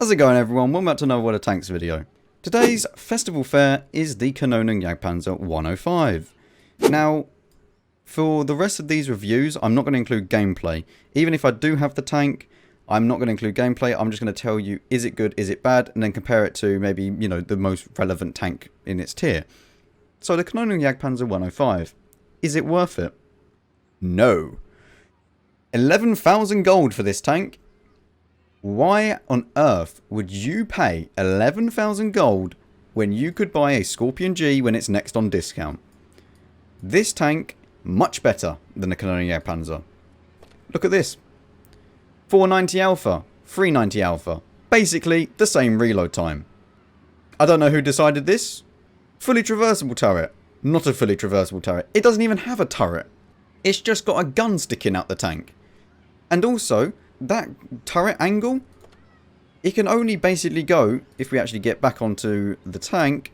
How's it going, everyone? Welcome back to another What Are Tanks video. Today's festival fare is the Kanonenjagdpanzer 105. Now, for the rest of these reviews, I'm not going to include gameplay. Even if I do have the tank, I'm not going to include gameplay. I'm just going to tell you, is it good, is it bad, and then compare it to maybe, you know, the most relevant tank in its tier. So the Kanonenjagdpanzer 105, is it worth it? No. 11,000 gold for this tank? Why on earth would you pay 11,000 gold when you could buy a Scorpion G when it's next on discount? This tank, much better than the Kanonenjagdpanzer. Look at this. 490 alpha, 390 alpha. Basically, the same reload time. I don't know who decided this. Fully traversable turret. Not a fully traversable turret. It doesn't even have a turret. It's just got a gun sticking out the tank. And also, that turret angle, it can only basically go, if we actually get back onto the tank,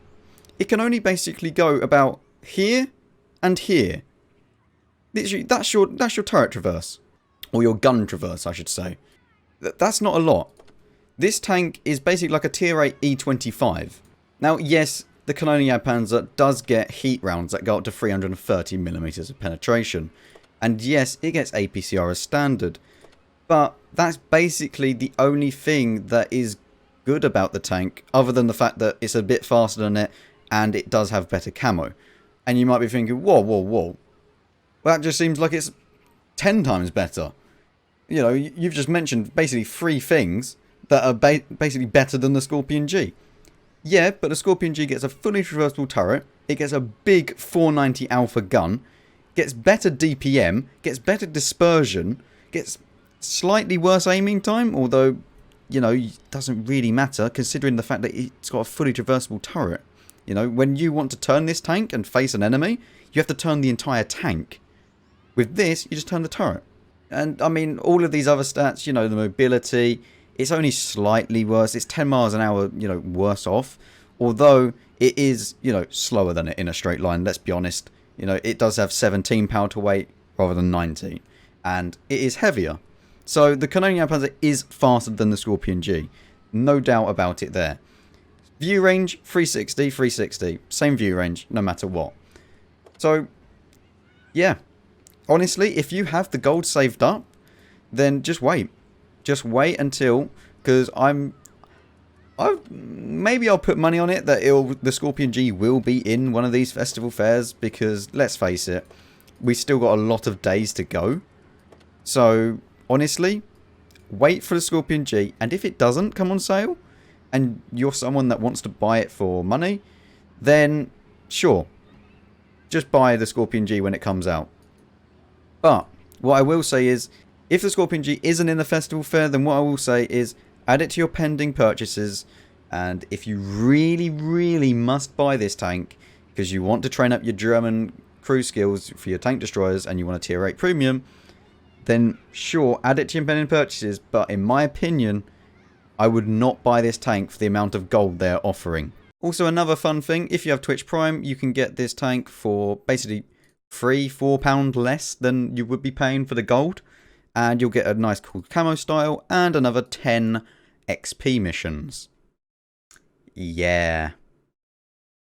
it can only basically go about here and here. Literally, that's your turret traverse. Or your gun traverse, I should say. That's not a lot. This tank is basically like a tier 8 E25. Now, yes, the Kanonenjagdpanzer does get heat rounds that go up to 330mm of penetration. And yes, it gets APCR as standard. But that's basically the only thing that is good about the tank, other than the fact that it's a bit faster than it, and it does have better camo. And you might be thinking, whoa, whoa, whoa. Well, that just seems like it's 10 times better. You know, you've just mentioned basically 3 things that are basically better than the Scorpion G. Yeah, but the Scorpion G gets a fully traversable turret, it gets a big 490 alpha gun, gets better DPM, gets better dispersion, gets slightly worse aiming time, although, you know, it doesn't really matter considering the fact that it's got a fully traversable turret. You know, when you want to turn this tank and face an enemy, you have to turn the entire tank. With this, you just turn the turret. And, I mean, all of these other stats, you know, the mobility, it's only slightly worse. It's 10 miles an hour, you know, worse off. Although, it is, you know, slower than it in a straight line, let's be honest. You know, it does have 17 pound to weight rather than 19. And it is heavier. So, the Kanonenjagdpanzer is faster than the Scorpion G. No doubt about it there. View range, 360, 360. Same view range, no matter what. So, yeah. Honestly, if you have the gold saved up, then just wait. Just wait until, because maybe I'll put money on it that the Scorpion G will be in one of these festival fairs, because let's face it, we still got a lot of days to go. So, honestly, wait for the Scorpion G, and if it doesn't come on sale, and you're someone that wants to buy it for money, then sure, just buy the Scorpion G when it comes out. But what I will say is, if the Scorpion G isn't in the festival fair, then what I will say is add it to your pending purchases, and if you really, really must buy this tank because you want to train up your German crew skills for your tank destroyers and you want a tier 8 premium, then sure, add it to your pending purchases, but in my opinion, I would not buy this tank for the amount of gold they're offering. Also, another fun thing, if you have Twitch Prime, you can get this tank for basically £3-4 less than you would be paying for the gold, and you'll get a nice cool camo style and another 10 XP missions. Yeah.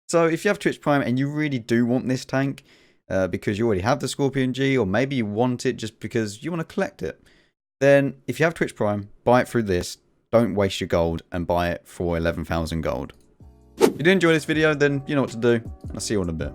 So if you have Twitch Prime and you really do want this tank, because you already have the Scorpion G, or maybe you want it just because you want to collect it, then if you have Twitch Prime, buy it through this. Don't waste your gold and buy it for 11,000 gold. If you did enjoy this video, then you know what to do. I'll see you in a bit.